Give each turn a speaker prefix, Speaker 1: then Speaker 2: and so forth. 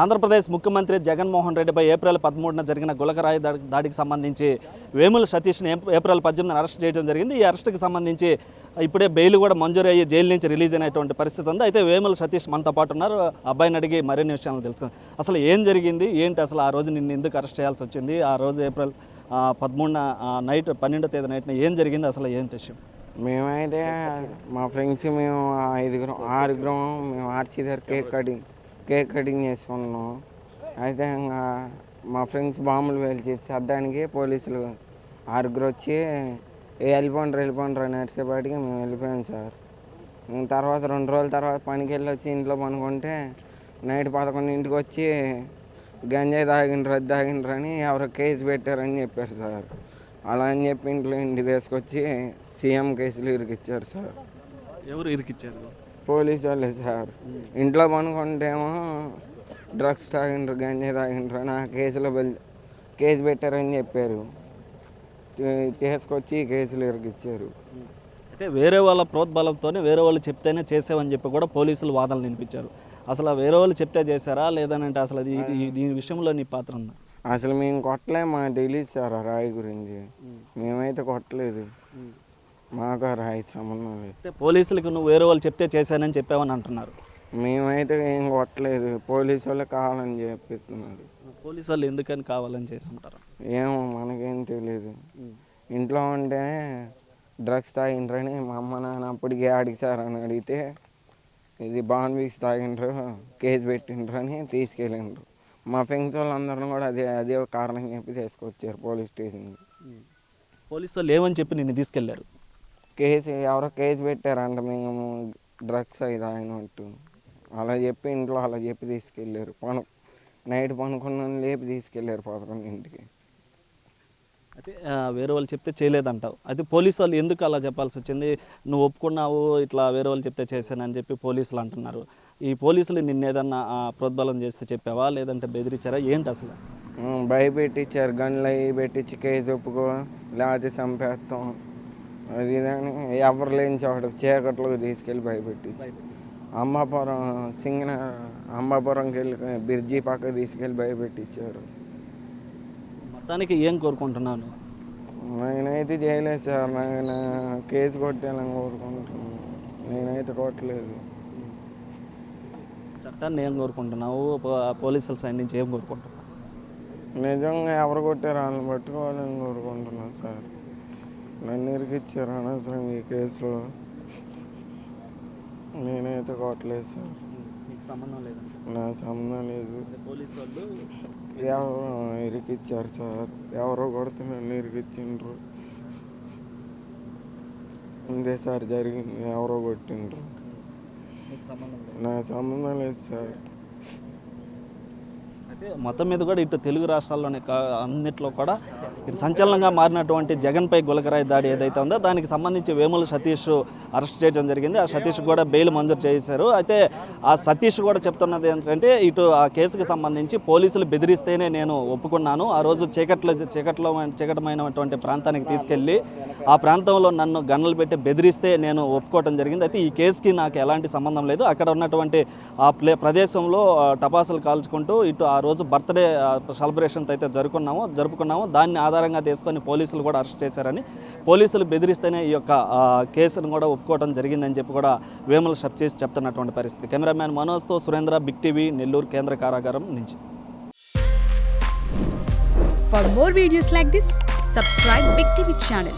Speaker 1: ఆంధ్రప్రదేశ్ ముఖ్యమంత్రి జగన్మోహన్ రెడ్డిపై ఏప్రిల్ 13న జరిగిన గులకరాయి దాడికి సంబంధించి వేముల సతీష్ని ఏప్రిల్ 18న అరెస్ట్ చేయడం జరిగింది. ఈ అరెస్టుకి సంబంధించి ఇప్పుడే బెయిల్ కూడా మంజూరు అయ్యి జైలు నుంచి రిలీజ్ అయినటువంటి పరిస్థితి ఉంది. అయితే వేముల సతీష్ మనతో పాటు ఉన్నారు. అబ్బాయిని అడిగి మరిన్ని విషయాలు తెలుసుకుందాం. అసలు ఏం జరిగింది, ఏంటి అసలు ఆ రోజు నిన్ను ఎందుకు అరెస్ట్ చేయాల్సి వచ్చింది, ఆ రోజు ఏప్రిల్ 13న నైట్ 12వ తేదీ నైట్న ఏం జరిగింది, అసలు ఏంటి విషయం?
Speaker 2: మేమైతే మా ఫ్రెండ్స్ మేము ఆరుగురం మేము ఆర్చి దగ్గర కేక్ కటింగ్ చేసుకున్నాం. అయితే ఇంకా మా ఫ్రెండ్స్ బాంబులు పేల్చి చద్దానికి పోలీసులు ఆరుగురు వచ్చి వెళ్ళిపోండ్రు అని అరిసేపాటికి మేము వెళ్ళిపోయాం సార్. తర్వాత 2 రోజుల తర్వాత పనికి వెళ్ళి వచ్చి ఇంట్లో పనుకుంటే నైట్ 11ంటికి వచ్చి గంజాయి తాగిండ్రు అని ఎవరో కేసు పెట్టారని చెప్పారు సార్. అలా అని చెప్పి ఇంటికి తీసుకొచ్చి సీఎం కేసులు ఇరికిచ్చారు సార్.
Speaker 1: ఎవరు ఇరికిచ్చారు? పోలీసు
Speaker 2: వాళ్ళే సార్. ఇంట్లో పనుకుంటేమో డ్రగ్స్ తాగిండ్రు, గంజాయి తాగిండ్రు అని ఆ కేసులో కేసు పెట్టారని చెప్పారు. తీసుకొచ్చి కేసులు ఇరికిచ్చారు.
Speaker 1: అయితే వేరే వాళ్ళ ప్రోద్బలంతోనే వేరే వాళ్ళు చెప్తేనే చేసావని చెప్పి కూడా పోలీసులు వాదనలు వినిపించారు. అసలు వేరే వాళ్ళు చెప్తే చేశారా లేదనంటే అసలు దీని విషయంలో నీ పాత్ర ఉందా?
Speaker 2: అసలు మేము కొట్టలే, మాకు తెలియదు సార్ ఆ రాయి గురించి. మేమైతే కొట్టలేదు, మాకు ఆ రాయి సంబంధం లేదు.
Speaker 1: అయితే పోలీసులకు నువ్వు వేరే వాళ్ళు చెప్తే చేశానని చెప్పావని అంటున్నారు.
Speaker 2: మేమైతే ఏం కొట్టలేదు, పోలీసు వాళ్ళు కావాలని చెప్పిస్తున్నారు.
Speaker 1: పోలీసు వాళ్ళు ఎందుకని కావాలని చేస్తుంటారు
Speaker 2: ఏమో మనకేం తెలియదు. ఇంట్లో ఉంటే డ్రగ్స్ తాగిండ్రని మా అమ్మ నాన్న అప్పటికే అడిగి సార్ అని అడిగితే ఇది బాన్ వీక్స్ తాగిండ్రు, కేసు పెట్టిండ్రు అని తీసుకెళ్ళిండ్రు. మా ఫ్రెండ్స్ వాళ్ళందరూ కూడా అదే కారణం చెప్పి తీసుకొచ్చారు పోలీస్ స్టేషన్కి.
Speaker 1: పోలీసు వాళ్ళు ఏమని చెప్పి నిన్ను తీసుకెళ్లారు?
Speaker 2: ఎవరో కేసు పెట్టారంట మేము డ్రగ్స్ అవి తాగినట్టు. అలా చెప్పి ఇంట్లో అలా చెప్పి తీసుకెళ్ళారు. నైట్ పనుకున్నాను లేపి తీసుకెళ్ళారు 11ంటికి.
Speaker 1: అయితే వేరే వాళ్ళు చెప్తే చేయలేదంటావు. అయితే పోలీసు వాళ్ళు ఎందుకు అలా చెప్పాల్సి వచ్చింది? నువ్వు ఒప్పుకున్నావు ఇట్లా వేరే వాళ్ళు చెప్తే చేశానని చెప్పి పోలీసులు అంటున్నారు. ఈ పోలీసులు నిన్ను ఏదన్నా ప్రోద్బలం చేస్తే చెప్పావా లేదంటే బెదిరించారా, ఏంటి అసలు?
Speaker 2: భయపెట్టించారు, గన్లు అవి పెట్టించి కేసు ఒప్పుకో లేకపోతే చంపేస్తాం అది ఇదని ఎవరు లేని చోట చీకట్లోకి తీసుకెళ్ళి భయపెట్టి అంబాపురంకి వెళ్ళి బ్రిడ్జి పక్కకు తీసుకెళ్ళి భయపెట్టించారు.
Speaker 1: మొత్తానికి ఏం కోరుకుంటున్నాను?
Speaker 2: నేనైతే చేయలేదు సార్, నేను కేసు కొట్టేయాలని కోరుకుంటున్నాను. నేనైతే కొట్టలేదు.
Speaker 1: చట్టాన్ని ఏం కోరుకుంటున్నావు? పోలీసుల సైడ్ నుంచి ఏం కోరుకుంటున్నావు?
Speaker 2: నిజంగా ఎవరు కొట్టారు వాళ్ళని పట్టుకోవాలని కోరుకుంటున్నాను సార్. నన్ను ఇరికిచ్చారు అనవసరం ఈ కేసులో. నేనైతే కొట్టలేదు సార్.
Speaker 1: సంబంధం లేదు,
Speaker 2: నా సంబంధం లేదు.
Speaker 1: పోలీసు వాళ్ళు
Speaker 2: ఎవరో ఇరికిచ్చారు సార్, ఎవరో కొడితే నన్ను ఇరికిచ్చిండ్రు. ఇందే సార్ జరిగింది, ఎవరో కొట్టిండ్రు. నా సంబంధం లేదు సార్.
Speaker 1: అయితే మొత్తం మీద కూడా ఇటు తెలుగు రాష్ట్రాల్లోనే అన్నిట్లో కూడా ఇటు సంచలనంగా మారినటువంటి జగన్పై గులకరాయి దాడి ఏదైతే ఉందో దానికి సంబంధించి వేముల సతీష్ అరెస్ట్ చేయడం జరిగింది. ఆ సతీష్ కూడా బెయిల్ మంజూరు చేశారు. అయితే ఆ సతీష్ కూడా చెప్తున్నది ఏంటంటే ఇటు ఆ కేసుకు సంబంధించి పోలీసులు బెదిరిస్తేనే నేను ఒప్పుకున్నాను. ఆ రోజు చీకటమైనటువంటి ప్రాంతానికి తీసుకెళ్ళి ఆ ప్రాంతంలో నన్ను గన్నులు పెట్టి బెదిరిస్తే నేను ఒప్పుకోవడం జరిగింది. అయితే ఈ కేసుకి నాకు ఎలాంటి సంబంధం లేదు. అక్కడ ఉన్నటువంటి ఆ ప్రదేశంలో టపాసులు కాల్చుకుంటూ ఇటు ఆ రోజు బర్త్డే సెలబ్రేషన్ అయితే జరుపుకున్నాము. దాన్ని ఆధారంగా తీసుకొని పోలీసులు కూడా అరెస్ట్ చేశారని, పోలీసులు బెదిరిస్తేనే ఈ యొక్క కేసును కూడా ఒప్పుకోవడం జరిగిందని చెప్పి కూడా వేముల సతీష్ చెప్తున్నటువంటి పరిస్థితి. కెమెరామ్యాన్ మనోజ్తో సురేంద్ర, బిగ్ టీవీ, నెల్లూరు కేంద్ర కారాగారం నుంచి.
Speaker 3: For more videos like this, subscribe Big TV channel.